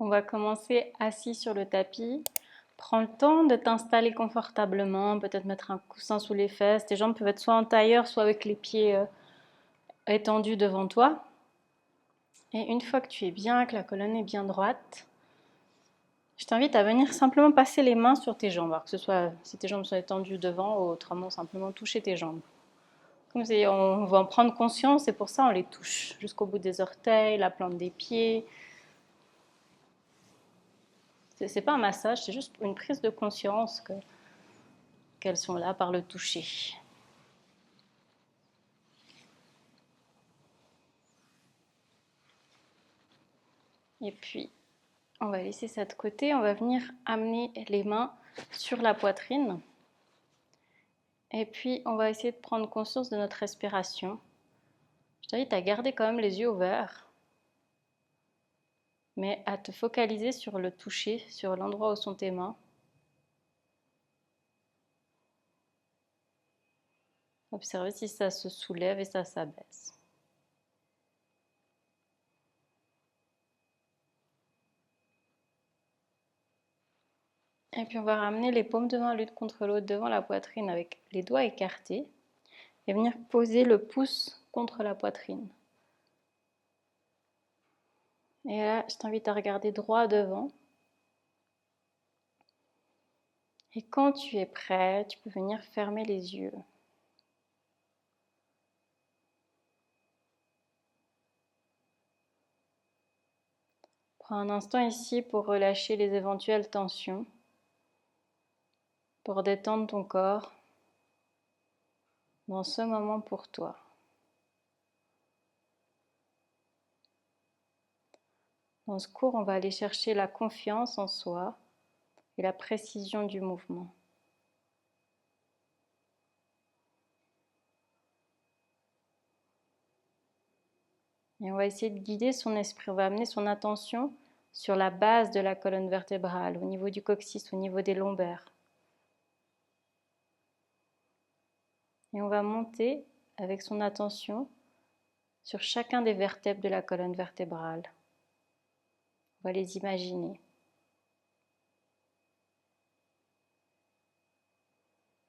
On va commencer assis sur le tapis. Prends le temps de t'installer confortablement, peut-être mettre un coussin sous les fesses. Tes jambes peuvent être soit en tailleur, soit avec les pieds étendus devant toi. Et une fois que tu es bien, que la colonne est bien droite, je t'invite à venir simplement passer les mains sur tes jambes. Alors que ce soit si tes jambes sont étendues devant ou autrement simplement toucher tes jambes. Comme si on va en prendre conscience et pour ça on les touche jusqu'au bout des orteils, la plante des pieds. C'est pas un massage, c'est juste une prise de conscience qu'elles sont là par le toucher. Et puis, on va laisser ça de côté. On va venir amener les mains sur la poitrine. Et puis, on va essayer de prendre conscience de notre respiration. Je t'invite à garder quand même les yeux ouverts, mais à te focaliser sur le toucher, sur l'endroit où sont tes mains. Observez si ça se soulève et ça s'abaisse. Et puis on va ramener les paumes de main l'une contre l'autre devant la poitrine avec les doigts écartés et venir poser le pouce contre la poitrine. Et là, je t'invite à regarder droit devant. Et quand tu es prêt, tu peux venir fermer les yeux. Prends un instant ici pour relâcher les éventuelles tensions, pour détendre ton corps dans ce moment pour toi. Dans ce cours, on va aller chercher la confiance en soi et la précision du mouvement. Et on va essayer de guider son esprit, on va amener son attention sur la base de la colonne vertébrale, au niveau du coccyx, au niveau des lombaires. Et on va monter avec son attention sur chacun des vertèbres de la colonne vertébrale. On va les imaginer.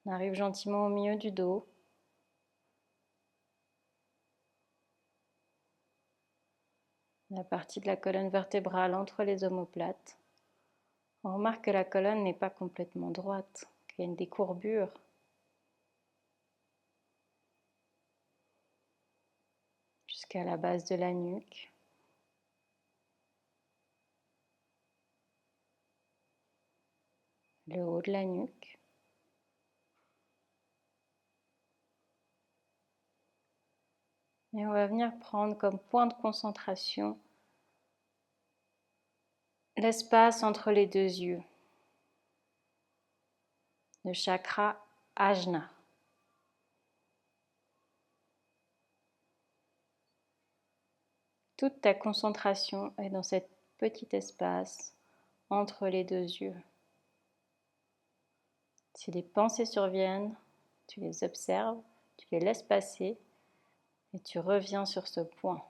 On arrive gentiment au milieu du dos. La partie de la colonne vertébrale entre les omoplates. On remarque que la colonne n'est pas complètement droite, qu'il y a des courbures. Jusqu'à la base de la nuque. Le haut de la nuque. Et on va venir prendre comme point de concentration l'espace entre les deux yeux, le chakra Ajna. Toute ta concentration est dans cet petit espace entre les deux yeux. Si des pensées surviennent, tu les observes, tu les laisses passer et tu reviens sur ce point.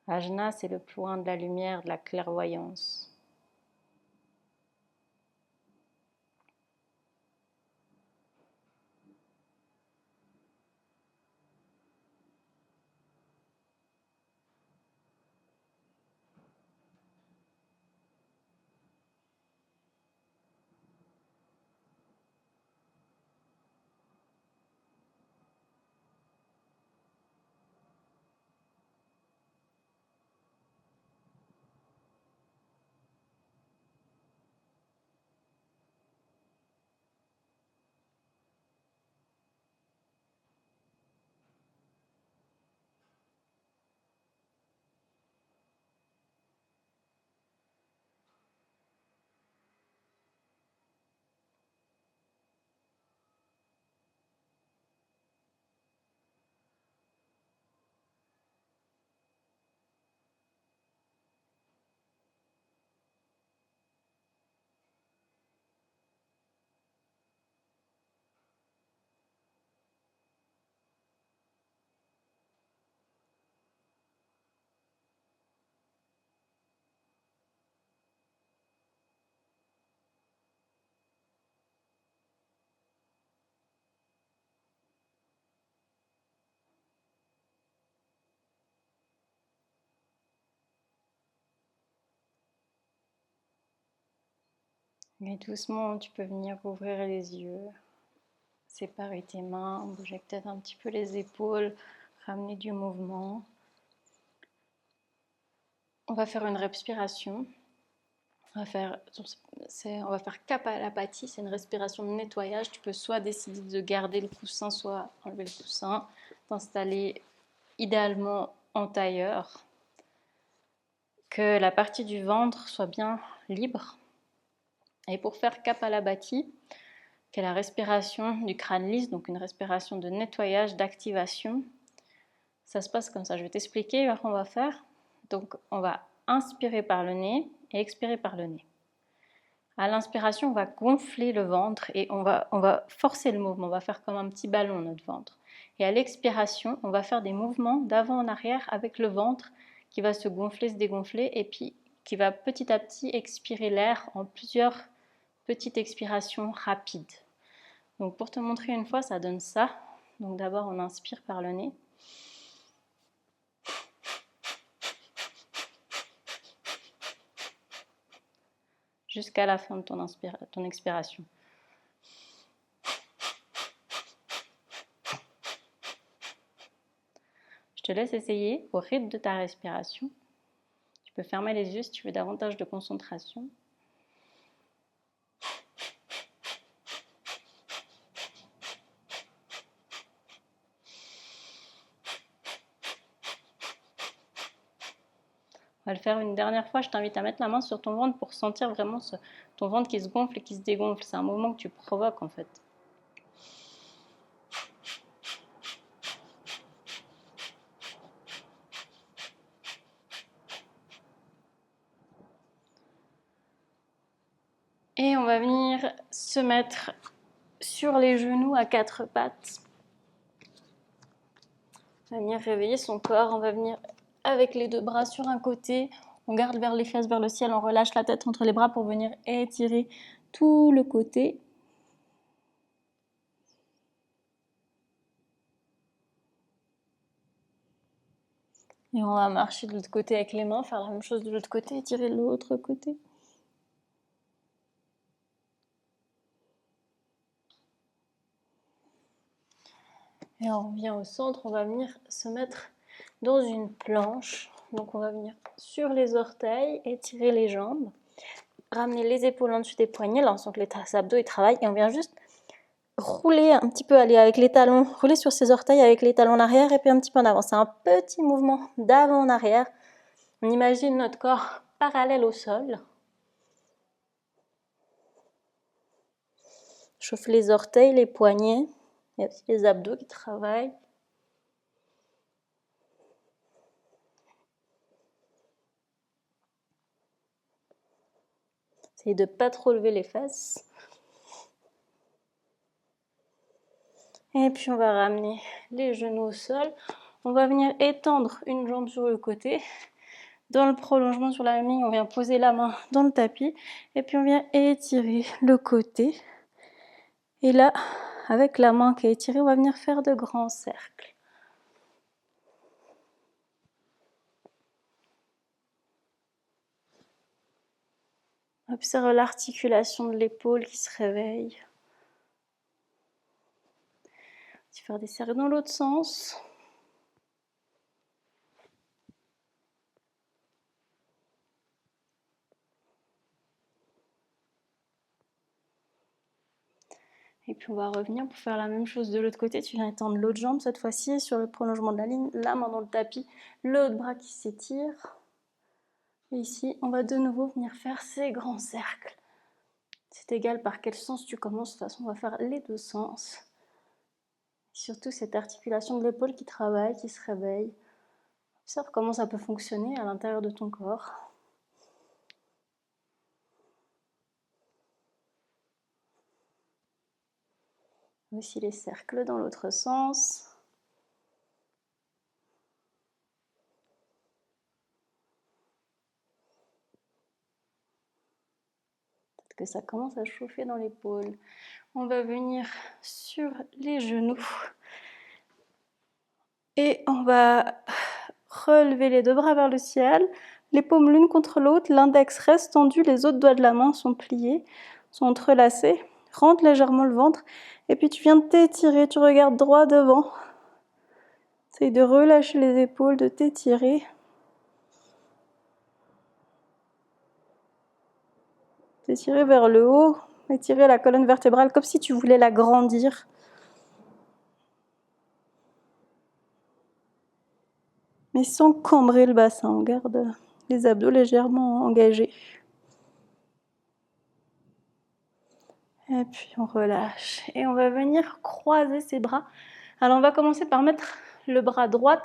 Ajna, c'est le point de la lumière, de la clairvoyance. Et doucement, tu peux venir ouvrir les yeux, séparer tes mains, bouger peut-être un petit peu les épaules, ramener du mouvement. On va faire une respiration. On va faire Kapalabhati, c'est une respiration de nettoyage. Tu peux soit décider de garder le coussin, soit enlever le coussin, t'installer idéalement en tailleur, que la partie du ventre soit bien libre. Et pour faire Kapalabhati, qui est la respiration du crâne lisse, donc une respiration de nettoyage, d'activation, ça se passe comme ça. Je vais t'expliquer ce qu'on va faire. Donc on va inspirer par le nez et expirer par le nez. À l'inspiration, on va gonfler le ventre et on va forcer le mouvement, on va faire comme un petit ballon notre ventre. Et à l'expiration, on va faire des mouvements d'avant en arrière avec le ventre qui va se gonfler, se dégonfler et puis qui va petit à petit expirer l'air en plusieurs petites expirations rapides. Donc pour te montrer une fois, ça donne ça. Donc d'abord, on inspire par le nez. Jusqu'à la fin de ton expiration. Je te laisse essayer au rythme de ta respiration. Tu peux fermer les yeux si tu veux davantage de concentration. On va le faire une dernière fois. Je t'invite à mettre la main sur ton ventre pour sentir vraiment ton ventre qui se gonfle et qui se dégonfle. C'est un mouvement que tu provoques en fait. Et on va venir se mettre sur les genoux à quatre pattes. On va venir réveiller son corps. On va venir avec les deux bras sur un côté. On garde vers les fesses, vers le ciel. On relâche la tête entre les bras pour venir étirer tout le côté. Et on va marcher de l'autre côté avec les mains, faire la même chose de l'autre côté, étirer l'autre côté. Et on revient au centre, on va venir se mettre dans une planche. Donc on va venir sur les orteils, étirer les jambes, ramener les épaules en dessus des poignets, là on sent que les abdos ils travaillent, et on vient juste rouler un petit peu, aller avec les talons, rouler sur ses orteils avec les talons en arrière et puis un petit peu en avant. C'est un petit mouvement d'avant en arrière. On imagine notre corps parallèle au sol. Chauffe les orteils, les poignets. Il y a aussi les abdos qui travaillent. Essayez de ne pas trop lever les fesses. Et puis on va ramener les genoux au sol. On va venir étendre une jambe sur le côté. Dans le prolongement sur la même ligne, on vient poser la main dans le tapis. Et puis on vient étirer le côté. Et là, avec la main qui est étirée, on va venir faire de grands cercles. Observe l'articulation de l'épaule qui se réveille. On va faire des cercles dans l'autre sens. Et puis on va revenir pour faire la même chose de l'autre côté. Tu viens étendre l'autre jambe cette fois-ci sur le prolongement de la ligne, la main dans le tapis, l'autre bras qui s'étire. Et ici, on va de nouveau venir faire ces grands cercles. C'est égal par quel sens tu commences. De toute façon, on va faire les deux sens. Et surtout cette articulation de l'épaule qui travaille, qui se réveille. Observe comment ça peut fonctionner à l'intérieur de ton corps. Aussi les cercles dans l'autre sens. Peut-être que ça commence à chauffer dans l'épaule. On va venir sur les genoux. Et on va relever les deux bras vers le ciel. Les paumes l'une contre l'autre. L'index reste tendu, les autres doigts de la main sont pliés. sont entrelacés. Rentre légèrement le ventre et puis tu viens de t'étirer, tu regardes droit devant. Essaye de relâcher les épaules, de t'étirer. T'étirer vers le haut, étirer la colonne vertébrale comme si tu voulais l'agrandir. Mais sans cambrer le bassin, on garde les abdos légèrement engagés. Et puis on relâche. Et on va venir croiser ses bras. Alors on va commencer par mettre le bras droit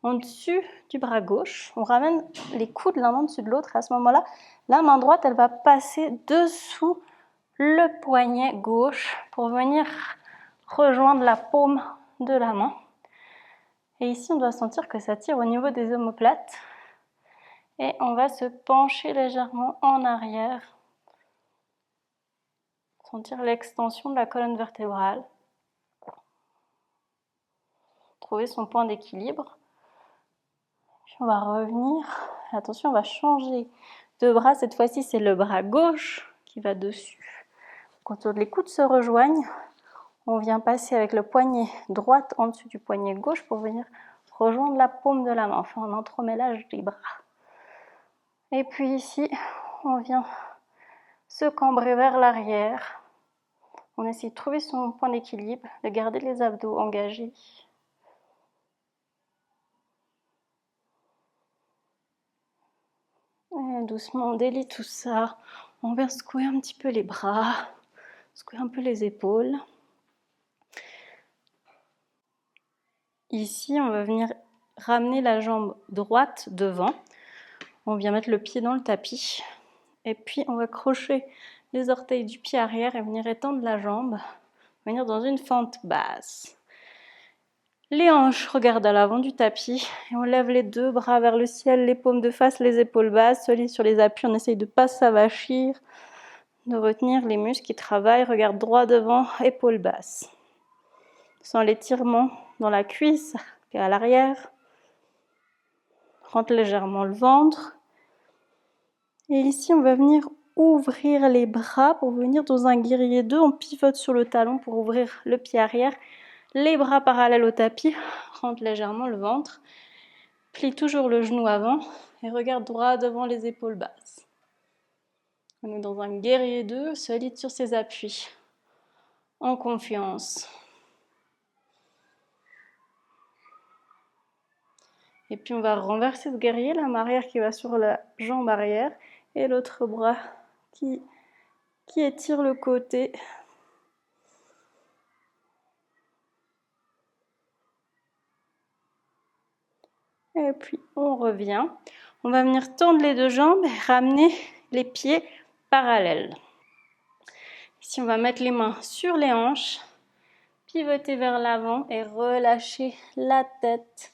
en dessus du bras gauche. On ramène les coudes l'un en dessus de l'autre. À ce moment-là, la main droite, elle va passer dessous le poignet gauche pour venir rejoindre la paume de la main. Et ici, on doit sentir que ça tire au niveau des omoplates. Et on va se pencher légèrement en arrière. Sentir l'extension de la colonne vertébrale. Trouver son point d'équilibre. Puis on va revenir. Attention, on va changer de bras. Cette fois-ci, c'est le bras gauche qui va dessus. Quand les coudes se rejoignent, on vient passer avec le poignet droit en dessus du poignet gauche pour venir rejoindre la paume de la main. Enfin, un entremêlage des bras. Et puis ici, on vient se cambrer vers l'arrière. On essaie de trouver son point d'équilibre, de garder les abdos engagés. Et doucement, on délie tout ça. On vient secouer un petit peu les bras, secouer un peu les épaules. Ici, on va venir ramener la jambe droite devant. On vient mettre le pied dans le tapis. Et puis, on va crocher les orteils du pied arrière et venir étendre la jambe. Venir dans une fente basse. Les hanches regardent à l'avant du tapis et on lève les deux bras vers le ciel, les paumes de face, les épaules basses, solide sur les appuis. On essaye de ne pas s'avachir, de retenir les muscles qui travaillent. Regarde droit devant, épaules basses. Sens l'étirement dans la cuisse et à l'arrière. Rentre légèrement le ventre. Et ici, on va venir ouvrir les bras pour venir dans un guerrier 2. On pivote sur le talon pour ouvrir le pied arrière. Les bras parallèles au tapis, rentre légèrement le ventre, plie toujours le genou avant et regarde droit devant les épaules basses. On est dans un guerrier 2, solide sur ses appuis, en confiance. Et puis on va renverser ce guerrier, la main arrière qui va sur la jambe arrière et l'autre bras qui étire le côté. Et puis on revient. On va venir tendre les deux jambes et ramener les pieds parallèles. Ici, on va mettre les mains sur les hanches, pivoter vers l'avant et relâcher la tête,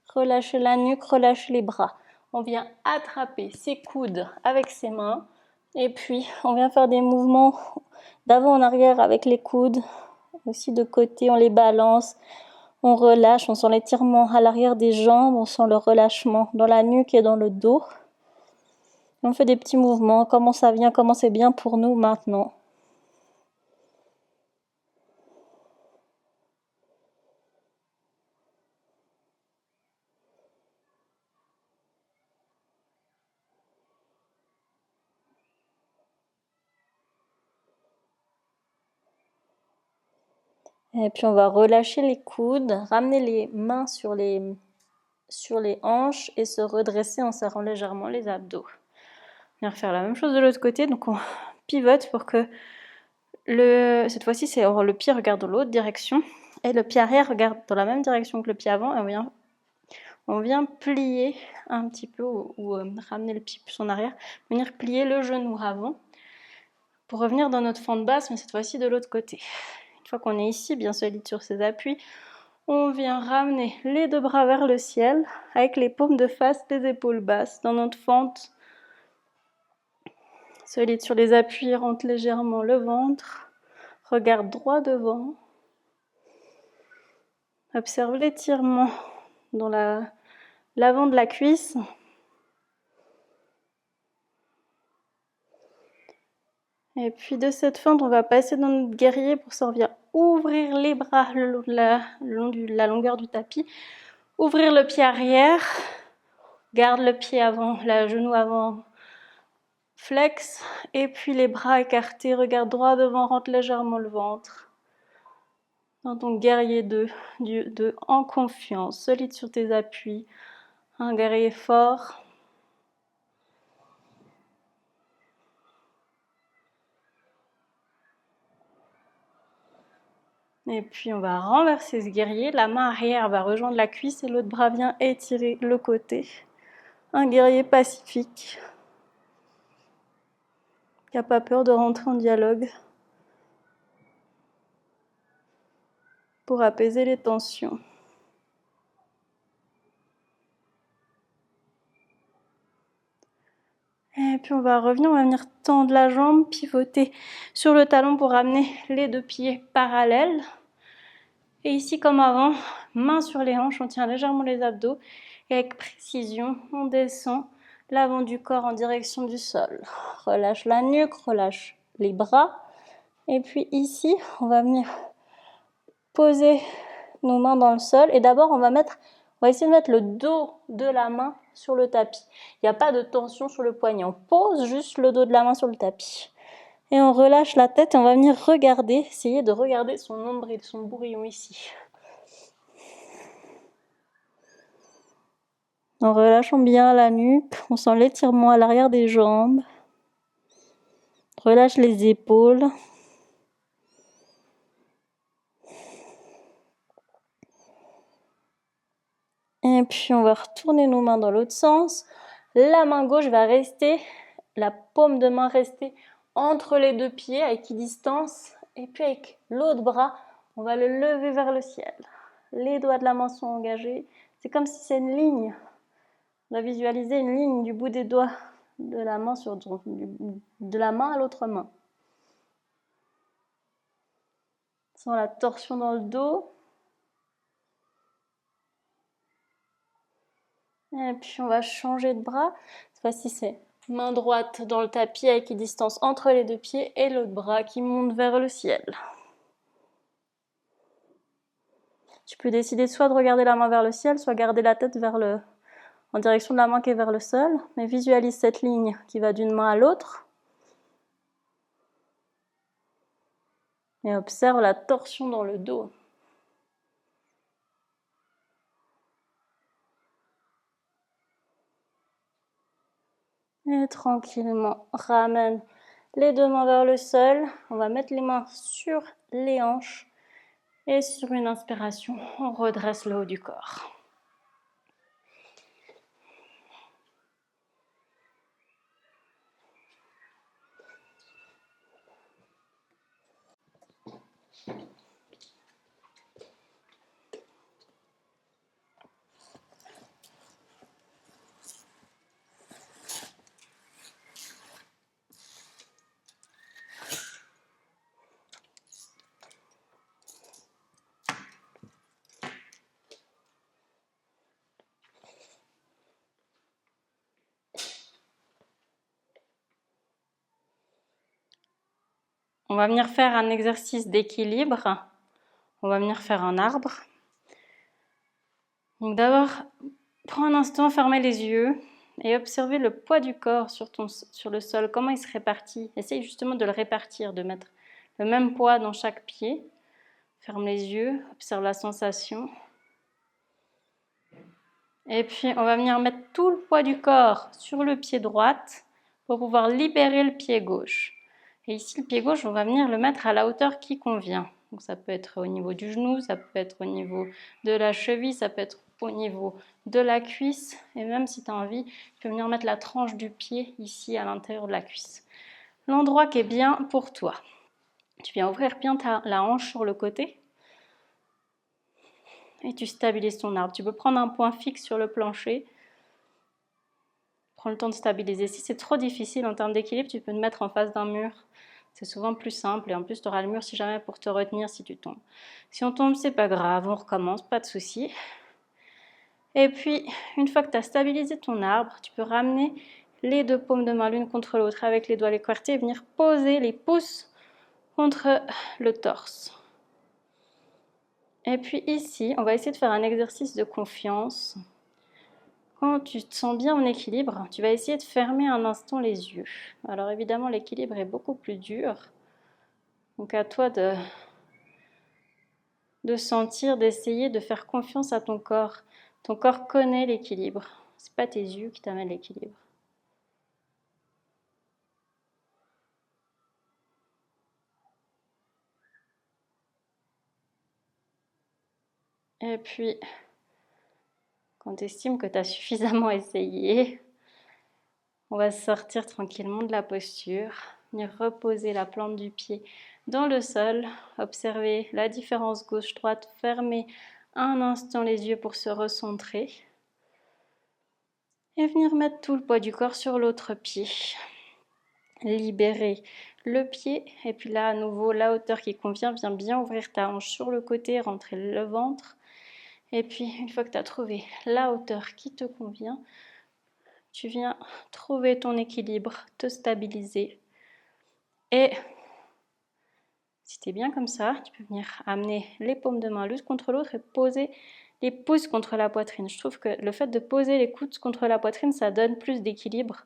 relâcher la nuque, relâcher les bras. On vient attraper ses coudes avec ses mains et puis on vient faire des mouvements d'avant en arrière avec les coudes, aussi de côté, on les balance. On relâche, on sent l'étirement à l'arrière des jambes, on sent le relâchement dans la nuque et dans le dos. Et on fait des petits mouvements, comment ça vient, comment c'est bien pour nous maintenant. Et puis on va relâcher les coudes, ramener les mains sur les hanches et se redresser en serrant légèrement les abdos. On va refaire la même chose de l'autre côté, donc on pivote pour que cette fois-ci le pied regarde dans l'autre direction et le pied arrière regarde dans la même direction que le pied avant et on vient plier un petit peu ou ramener le pied plus en arrière, venir plier le genou avant pour revenir dans notre fente basse, mais cette fois-ci de l'autre côté. Une fois qu'on est ici, bien solide sur ses appuis, on vient ramener les deux bras vers le ciel avec les paumes de face, les épaules basses dans notre fente. Solide sur les appuis, rentre légèrement le ventre. Regarde droit devant. Observe l'étirement dans l'avant de la cuisse. Et puis de cette fente, on va passer dans notre guerrier pour s'en venir ouvrir les bras le long de la longueur du tapis. Ouvrir le pied arrière. Garde le pied avant, le genou avant. Flex. Et puis les bras écartés. Regarde droit devant, rentre légèrement le ventre. Dans ton guerrier 2, en confiance, solide sur tes appuis. Un guerrier fort. Et puis on va renverser ce guerrier. La main arrière va rejoindre la cuisse et l'autre bras vient étirer le côté. Un guerrier pacifique qui n'a pas peur de rentrer en dialogue pour apaiser les tensions. Et puis on va revenir, on va venir tendre la jambe, pivoter sur le talon pour amener les deux pieds parallèles. Et ici, comme avant, main sur les hanches, on tient légèrement les abdos et avec précision, on descend l'avant du corps en direction du sol. Relâche la nuque, relâche les bras. Et puis ici, on va venir poser nos mains dans le sol. Et d'abord, on va essayer de mettre le dos de la main sur le tapis. Il n'y a pas de tension sur le poignet. On pose juste le dos de la main sur le tapis. Et on relâche la tête et on va venir regarder, essayer de regarder son nombril, son bourrillon ici. En relâchant bien la nuque, on sent l'étirement à l'arrière des jambes. Relâche les épaules. Et puis on va retourner nos mains dans l'autre sens. La main gauche va rester, la paume de main rester entre les deux pieds à équidistance. Et puis avec l'autre bras, on va le lever vers le ciel. Les doigts de la main sont engagés. C'est comme si c'est une ligne. On va visualiser une ligne du bout des doigts de la main de la main à l'autre main. Sans la torsion dans le dos. Et puis on va changer de bras. Cette fois-ci, c'est main droite dans le tapis à équidistance entre les deux pieds et l'autre bras qui monte vers le ciel. Tu peux décider soit de regarder la main vers le ciel, soit garder la tête en direction de la main qui est vers le sol. Mais visualise cette ligne qui va d'une main à l'autre. Et observe la torsion dans le dos. Et tranquillement, ramène les deux mains vers le sol. On va mettre les mains sur les hanches. Et sur une inspiration, on redresse le haut du corps. On va venir faire un exercice d'équilibre. On va venir faire un arbre. Donc d'abord, prends un instant, fermez les yeux et observez le poids du corps sur le sol, comment il se répartit. Essaye justement de le répartir, de mettre le même poids dans chaque pied. Ferme les yeux, observe la sensation. Et puis on va venir mettre tout le poids du corps sur le pied droit pour pouvoir libérer le pied gauche. Et ici, le pied gauche, on va venir le mettre à la hauteur qui convient. Donc ça peut être au niveau du genou, ça peut être au niveau de la cheville, ça peut être au niveau de la cuisse. Et même si tu as envie, tu peux venir mettre la tranche du pied ici à l'intérieur de la cuisse. L'endroit qui est bien pour toi. Tu viens ouvrir bien la hanche sur le côté. Et tu stabilises ton arbre. Tu peux prendre un point fixe sur le plancher. Prends le temps de stabiliser. Si c'est trop difficile en termes d'équilibre, tu peux te mettre en face d'un mur. C'est souvent plus simple et en plus tu auras le mur si jamais pour te retenir si tu tombes. Si on tombe, c'est pas grave, on recommence, pas de souci. Et puis, une fois que tu as stabilisé ton arbre, tu peux ramener les deux paumes de main l'une contre l'autre avec les doigts écartés et venir poser les pouces contre le torse. Et puis ici, on va essayer de faire un exercice de confiance. Quand tu te sens bien en équilibre, tu vas essayer de fermer un instant les yeux. Alors évidemment, l'équilibre est beaucoup plus dur. Donc à toi de sentir, d'essayer de faire confiance à ton corps. Ton corps connaît l'équilibre. Ce n'est pas tes yeux qui t'amènent l'équilibre. Et puis, quand tu estimes que tu as suffisamment essayé, on va sortir tranquillement de la posture, venir reposer la plante du pied dans le sol, observer la différence gauche-droite, fermer un instant les yeux pour se recentrer et venir mettre tout le poids du corps sur l'autre pied. Libérer le pied et puis là à nouveau la hauteur qui convient, viens bien ouvrir ta hanche sur le côté, rentrer le ventre et puis une fois que tu as trouvé la hauteur qui te convient, tu viens trouver ton équilibre, te stabiliser et si tu es bien comme ça, tu peux venir amener les paumes de main l'une contre l'autre et poser les pouces contre la poitrine. Je trouve que le fait de poser les coudes contre la poitrine, ça donne plus d'équilibre,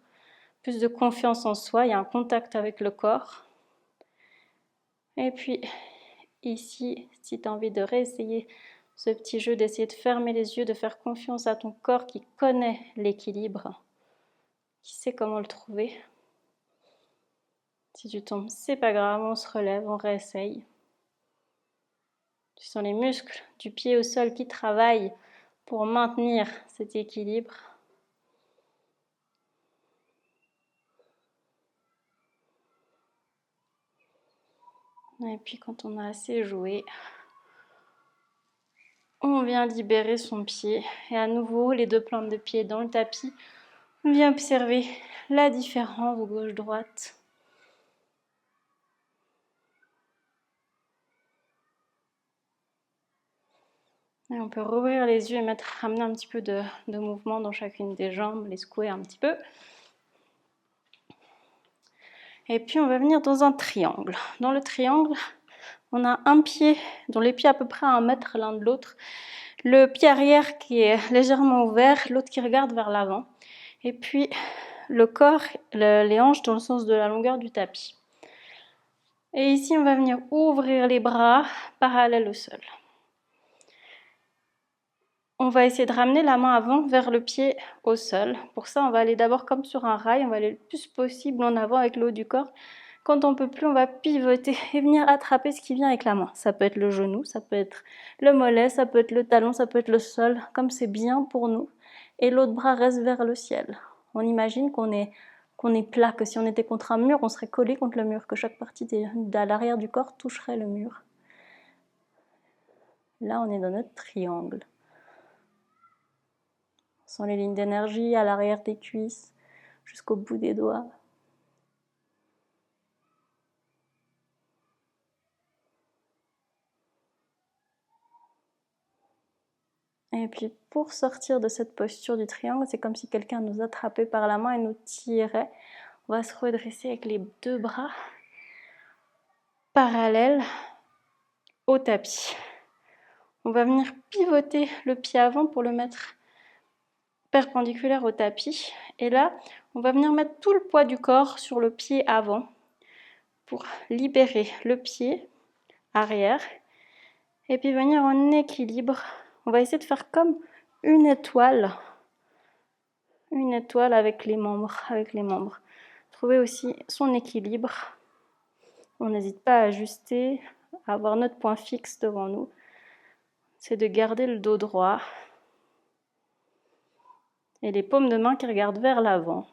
plus de confiance en soi, il y a un contact avec le corps. Et puis ici, si tu as envie de réessayer ce petit jeu, d'essayer de fermer les yeux, de faire confiance à ton corps qui connaît l'équilibre, qui sait comment le trouver. Si tu tombes, c'est pas grave, on se relève, on réessaye. Tu sens les muscles du pied au sol qui travaillent pour maintenir cet équilibre. Et puis quand on a assez joué, on vient libérer son pied. Et à nouveau, les deux plantes de pied dans le tapis. On vient observer la différence gauche-droite. Et on peut rouvrir les yeux et amener un petit peu de mouvement dans chacune des jambes, les secouer un petit peu. Et puis on va venir dans un triangle. Dans le triangle, on a un pied, dont les pieds à peu près à 1 mètre l'un de l'autre. Le pied arrière qui est légèrement ouvert, l'autre qui regarde vers l'avant. Et puis le corps, les hanches dans le sens de la longueur du tapis. Et ici, on va venir ouvrir les bras parallèles au sol. On va essayer de ramener la main avant vers le pied au sol. Pour ça, on va aller d'abord comme sur un rail, on va aller le plus possible en avant avec le haut du corps. Quand on ne peut plus, on va pivoter et venir attraper ce qui vient avec la main. Ça peut être le genou, ça peut être le mollet, ça peut être le talon, ça peut être le sol, comme c'est bien pour nous. Et l'autre bras reste vers le ciel. On imagine qu'on est plat, que si on était contre un mur, on serait collé contre le mur, que chaque partie de l'arrière du corps toucherait le mur. Là, on est dans notre triangle. On sent les lignes d'énergie à l'arrière des cuisses, jusqu'au bout des doigts. Et puis pour sortir de cette posture du triangle, c'est comme si quelqu'un nous attrapait par la main et nous tirait. On va se redresser avec les deux bras parallèles au tapis. On va venir pivoter le pied avant pour le mettre perpendiculaire au tapis. Et là, on va venir mettre tout le poids du corps sur le pied avant pour libérer le pied arrière. Et puis venir en équilibre. On va essayer de faire comme une étoile avec les membres. Trouver aussi son équilibre. On n'hésite pas à ajuster, à avoir notre point fixe devant nous. C'est de garder le dos droit et les paumes de main qui regardent vers l'avant.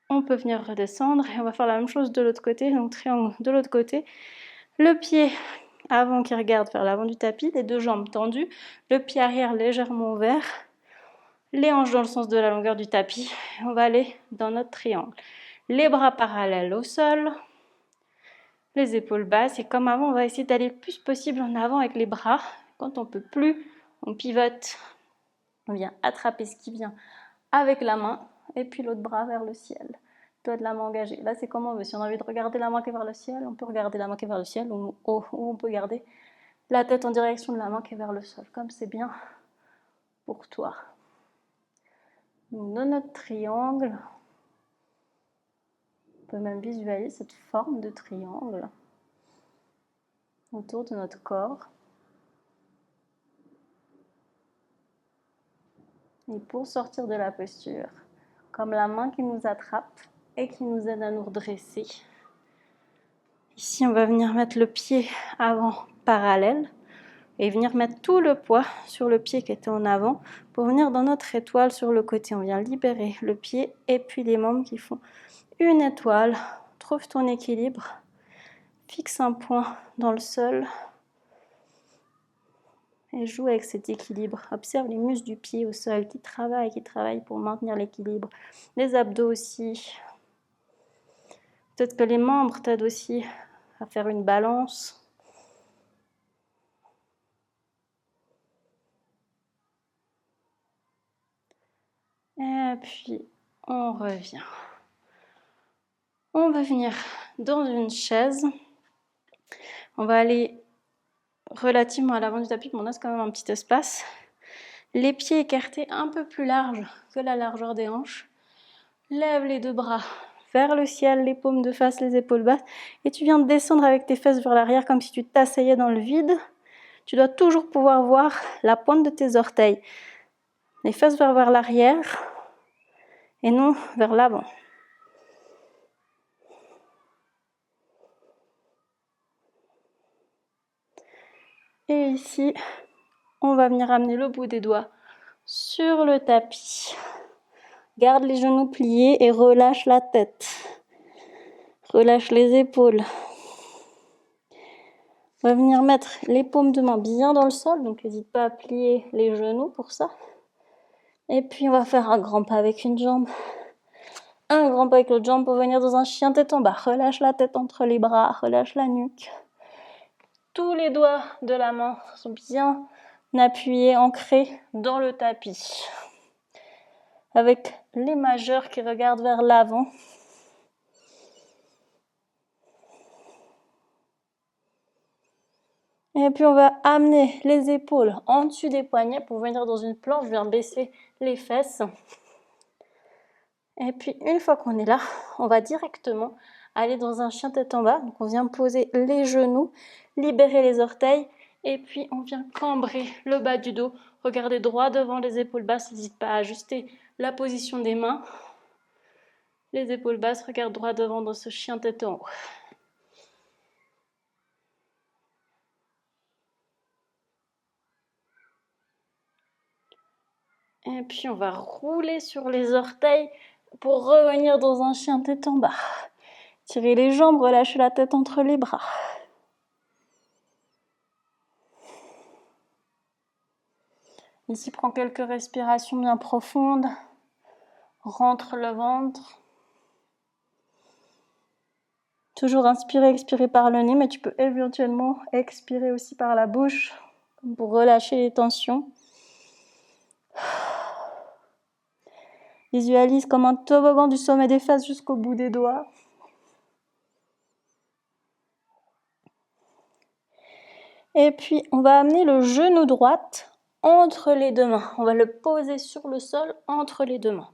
On peut venir redescendre et on va faire la même chose de l'autre côté, donc triangle de l'autre côté. Le pied avant qui regarde vers l'avant du tapis, les deux jambes tendues, le pied arrière légèrement ouvert, les hanches dans le sens de la longueur du tapis. On va aller dans notre triangle. Les bras parallèles au sol, les épaules basses et comme avant, on va essayer d'aller le plus possible en avant avec les bras. Quand on ne peut plus, on pivote On vient attraper ce qui vient avec la main et puis l'autre bras vers le ciel. Doigt de la main engagée. Là, c'est comme on veut. Si on a envie de regarder la main qui est vers le ciel, on peut regarder la main qui est vers le ciel ou on peut garder la tête en direction de la main qui est vers le sol, comme c'est bien pour toi. Donc, dans notre triangle, on peut même visualiser cette forme de triangle autour de notre corps. Et pour sortir de la posture, comme la main qui nous attrape et qui nous aide à nous redresser. Ici, on va venir mettre le pied avant parallèle et venir mettre tout le poids sur le pied qui était en avant pour venir dans notre étoile sur le côté. On vient libérer le pied et puis les membres qui font une étoile. Trouve ton équilibre. Fixe un point dans le sol. Et joue avec cet équilibre. Observe les muscles du pied au sol qui travaillent pour maintenir l'équilibre. Les abdos aussi. Peut-être que les membres t'aident aussi à faire une balance. Et puis, on revient. On va venir dans une chaise. On va aller relativement à l'avant du tapis, mais on laisse quand même un petit espace. Les pieds écartés un peu plus larges que la largeur des hanches. Lève les deux bras vers le ciel, les paumes de face, les épaules basses. Et tu viens de descendre avec tes fesses vers l'arrière comme si tu t'asseyais dans le vide. Tu dois toujours pouvoir voir la pointe de tes orteils. Les fesses vers l'arrière et non vers l'avant. Et ici, on va venir amener le bout des doigts sur le tapis. Garde les genoux pliés et relâche la tête. Relâche les épaules. On va venir mettre les paumes de main bien dans le sol, donc n'hésite pas à plier les genoux pour ça. Et puis on va faire un grand pas avec une jambe. Un grand pas avec l'autre jambe pour venir dans un chien tête en bas. Relâche la tête entre les bras, relâche la nuque. Tous les doigts de la main sont bien appuyés, ancrés dans le tapis. Avec les majeurs qui regardent vers l'avant. Et puis on va amener les épaules en dessus des poignets pour venir dans une planche. Je viens baisser les fesses. Et puis une fois qu'on est là, on va directement aller dans un chien tête en bas. Donc on vient poser les genoux, libérer les orteils. Et puis on vient cambrer le bas du dos. Regardez droit devant les épaules basses. N'hésite pas à ajuster la position des mains. Les épaules basses, regarde droit devant dans ce chien tête en haut. Et puis on va rouler sur les orteils pour revenir dans un chien tête en bas. Tirez les jambes, relâchez la tête entre les bras. Ici, prends quelques respirations bien profondes. Rentre le ventre. Toujours inspirer, expirer par le nez, mais tu peux éventuellement expirer aussi par la bouche pour relâcher les tensions. Visualise comme un toboggan du sommet des fesses jusqu'au bout des doigts. Et puis, on va amener le genou droit entre les deux mains. On va le poser sur le sol entre les deux mains.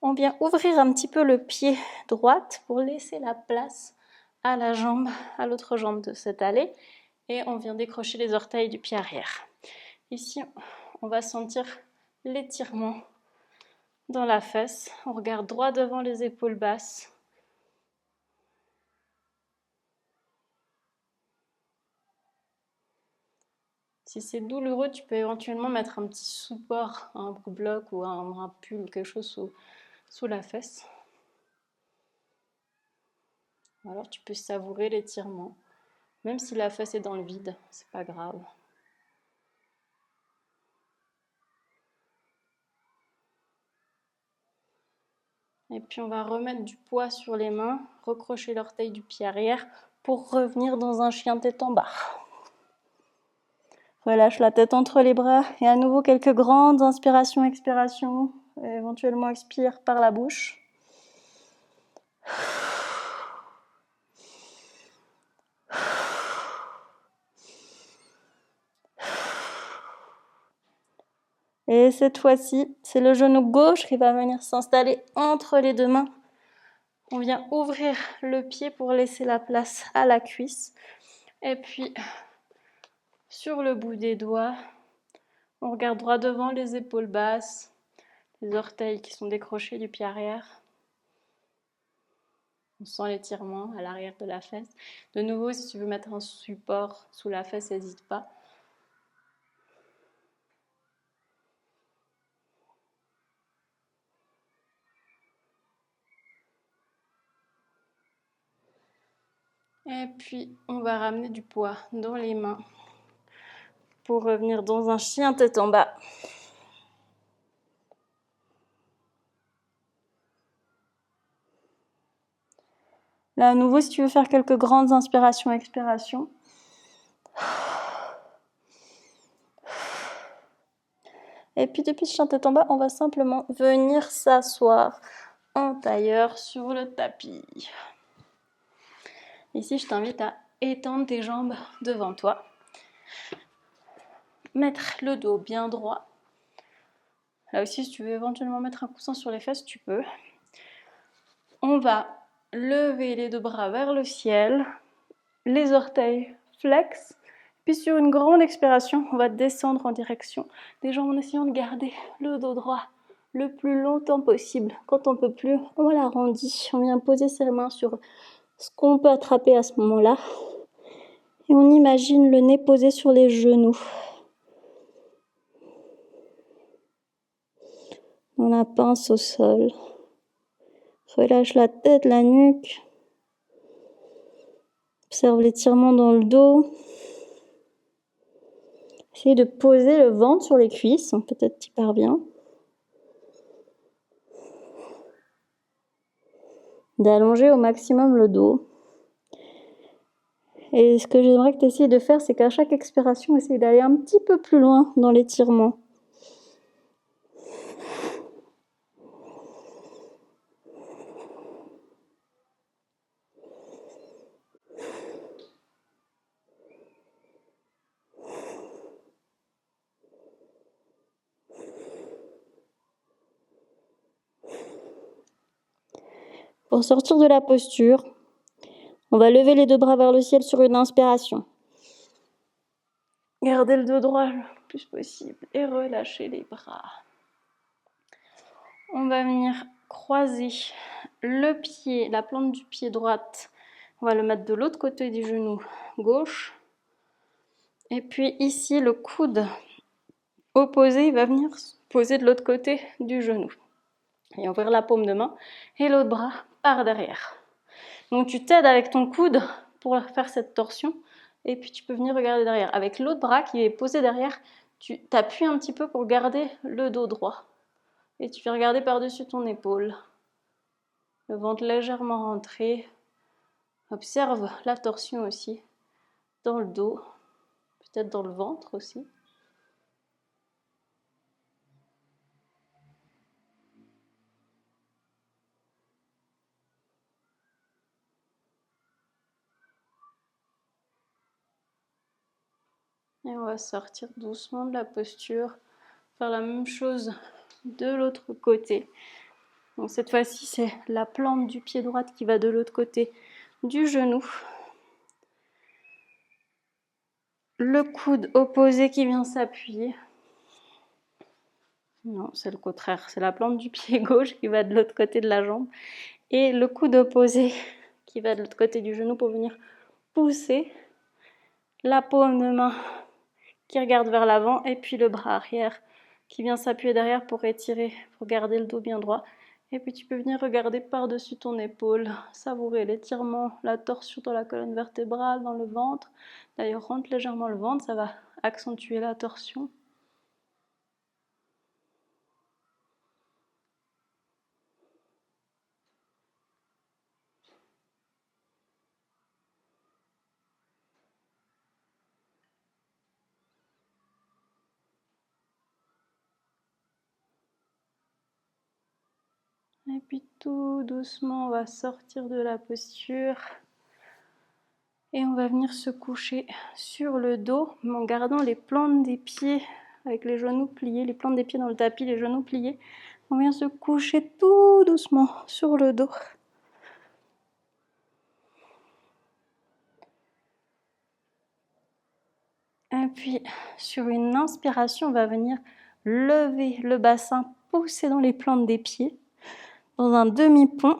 On vient ouvrir un petit peu le pied droit pour laisser la place à la jambe, à l'autre jambe de cette allée. Et on vient décrocher les orteils du pied arrière. Ici, on va sentir l'étirement dans la fesse. On regarde droit devant les épaules basses. Si c'est douloureux, tu peux éventuellement mettre un petit support, un bloc ou un pull, quelque chose sous la fesse. Alors tu peux savourer l'étirement. Même si la fesse est dans le vide, c'est pas grave. Et puis on va remettre du poids sur les mains, recrocher l'orteil du pied arrière pour revenir dans un chien tête en bas. Relâche la tête entre les bras et à nouveau quelques grandes inspirations, expirations. Et éventuellement expire par la bouche. Et cette fois-ci, c'est le genou gauche qui va venir s'installer entre les deux mains. On vient ouvrir le pied pour laisser la place à la cuisse. Et puis, sur le bout des doigts, on regarde droit devant, les épaules basses, les orteils qui sont décrochés du pied arrière. On sent l'étirement à l'arrière de la fesse. De nouveau, si tu veux mettre un support sous la fesse, n'hésite pas. Et puis, on va ramener du poids dans les mains pour revenir dans un chien tête en bas. Là, à nouveau, si tu veux faire quelques grandes inspirations, expirations. Et puis, depuis ce chien tête en bas, on va simplement venir s'asseoir en tailleur sur le tapis. Ici, je t'invite à étendre tes jambes devant toi. Mettre le dos bien droit. Là aussi, si tu veux éventuellement mettre un coussin sur les fesses, tu peux. On va lever les deux bras vers le ciel, les orteils flex, puis sur une grande expiration, on va descendre en direction des jambes en essayant de garder le dos droit le plus longtemps possible. Quand on ne peut plus, on l'arrondit, on vient poser ses mains sur ce qu'on peut attraper à ce moment-là. Et on imagine le nez posé sur les genoux. Dans la pince au sol. Relâche la tête, la nuque. Observe l'étirement dans le dos. Essaye de poser le ventre sur les cuisses. Peut-être tu y parviens. D'allonger au maximum le dos. Et ce que j'aimerais que tu essayes de faire, c'est qu'à chaque expiration, essaye d'aller un petit peu plus loin dans l'étirement. Pour sortir de la posture, on va lever les deux bras vers le ciel sur une inspiration. Gardez le dos droit le plus possible et relâchez les bras. On va venir croiser le pied, la plante du pied droite. On va le mettre de l'autre côté du genou gauche. Et puis ici, le coude opposé va venir se poser de l'autre côté du genou. Et ouvrir la paume de main et l'autre bras par derrière. Donc tu t'aides avec ton coude pour faire cette torsion et puis tu peux venir regarder derrière. Avec l'autre bras qui est posé derrière, tu t'appuies un petit peu pour garder le dos droit. Et tu viens regarder par-dessus ton épaule. Le ventre légèrement rentré. Observe la torsion aussi dans le dos, peut-être dans le ventre aussi. Et on va sortir doucement de la posture, faire la même chose de l'autre côté. Donc cette fois-ci, c'est la plante du pied droit qui va de l'autre côté du genou. Le coude opposé qui vient s'appuyer. Non, c'est le contraire. C'est la plante du pied gauche qui va de l'autre côté de la jambe. Et le coude opposé qui va de l'autre côté du genou pour venir pousser. La paume de main qui regarde vers l'avant. Et puis le bras arrière qui vient s'appuyer derrière pour étirer, pour garder le dos bien droit. Et puis tu peux venir regarder par-dessus ton épaule, savourer l'étirement, la torsion dans la colonne vertébrale, dans le ventre. D'ailleurs, rentre légèrement le ventre, ça va accentuer la torsion. Et puis tout doucement, on va sortir de la posture. Et on va venir se coucher sur le dos, mais en gardant les plantes des pieds, avec les genoux pliés, les plantes des pieds dans le tapis, les genoux pliés. On vient se coucher tout doucement sur le dos. Et puis, sur une inspiration, on va venir lever le bassin, pousser dans les plantes des pieds, dans un demi-pont.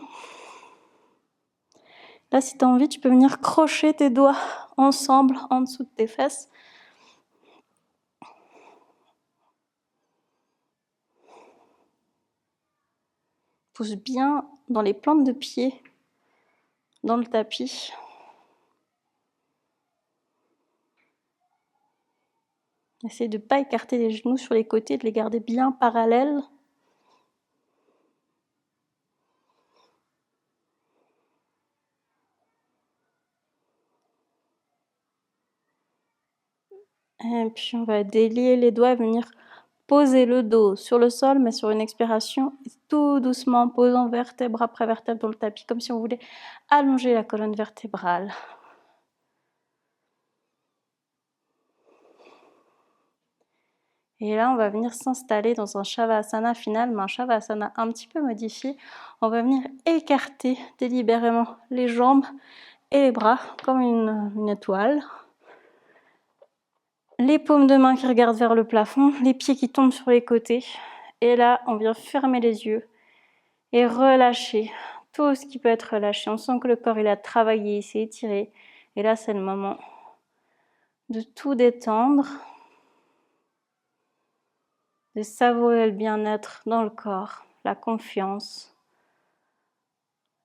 Là, si tu as envie, tu peux venir crocher tes doigts ensemble en dessous de tes fesses. Pousse bien dans les plantes de pied, dans le tapis. Essaye de ne pas écarter les genoux sur les côtés, de les garder bien parallèles. Et puis on va délier les doigts, venir poser le dos sur le sol, mais sur une expiration, tout doucement, posant vertèbre après vertèbre dans le tapis, comme si on voulait allonger la colonne vertébrale. Et là, on va venir s'installer dans un Shavasana final, mais un Shavasana un petit peu modifié. On va venir écarter délibérément les jambes et les bras, comme une étoile. Les paumes de main qui regardent vers le plafond, les pieds qui tombent sur les côtés. Et là, on vient fermer les yeux et relâcher tout ce qui peut être relâché. On sent que le corps il a travaillé, il s'est étiré. Et là, c'est le moment de tout détendre, de savourer le bien-être dans le corps, la confiance.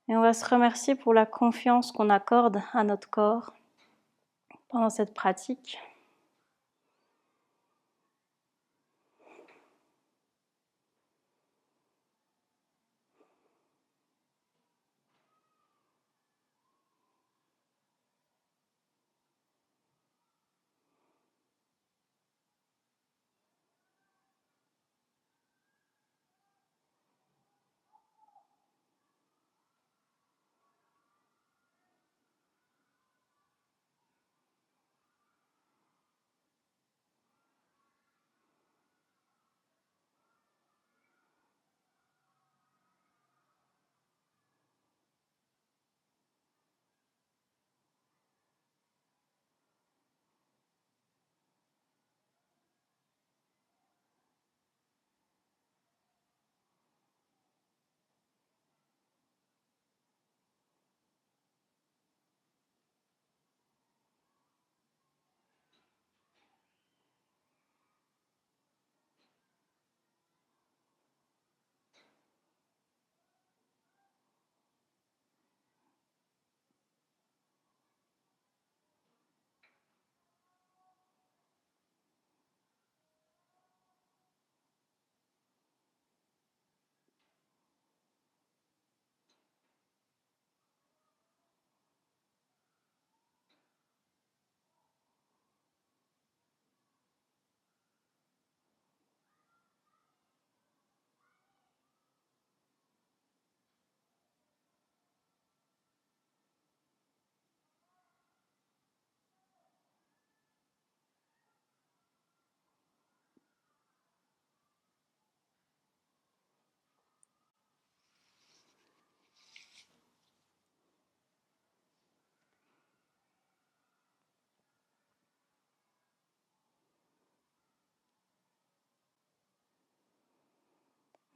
Et on va se remercier pour la confiance qu'on accorde à notre corps pendant cette pratique.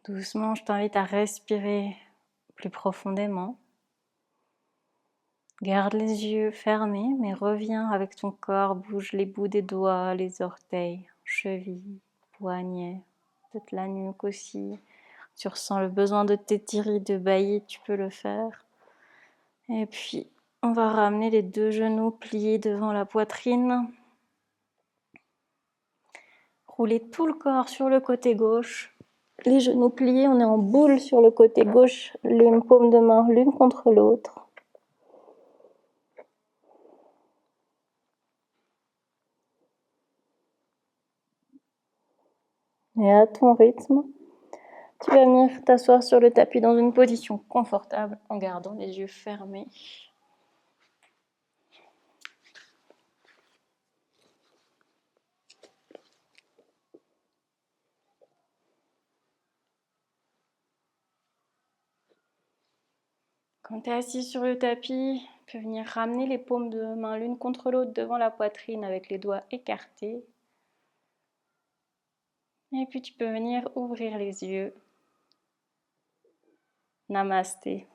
Doucement, je t'invite à respirer plus profondément. Garde les yeux fermés, mais reviens avec ton corps, bouge les bouts des doigts, les orteils, chevilles, poignets, peut-être la nuque aussi. Tu ressens le besoin de t'étirer, de bailler, tu peux le faire. Et puis, on va ramener les deux genoux pliés devant la poitrine. Rouler tout le corps sur le côté gauche. Les genoux pliés, on est en boule sur le côté gauche, les paumes de main l'une contre l'autre. Et à ton rythme, Tu vas venir t'asseoir sur le tapis dans une position confortable en gardant les yeux fermés. Quand tu es assis sur le tapis, tu peux venir ramener les paumes de main l'une contre l'autre devant la poitrine avec les doigts écartés. Et puis tu peux venir ouvrir les yeux. Namasté.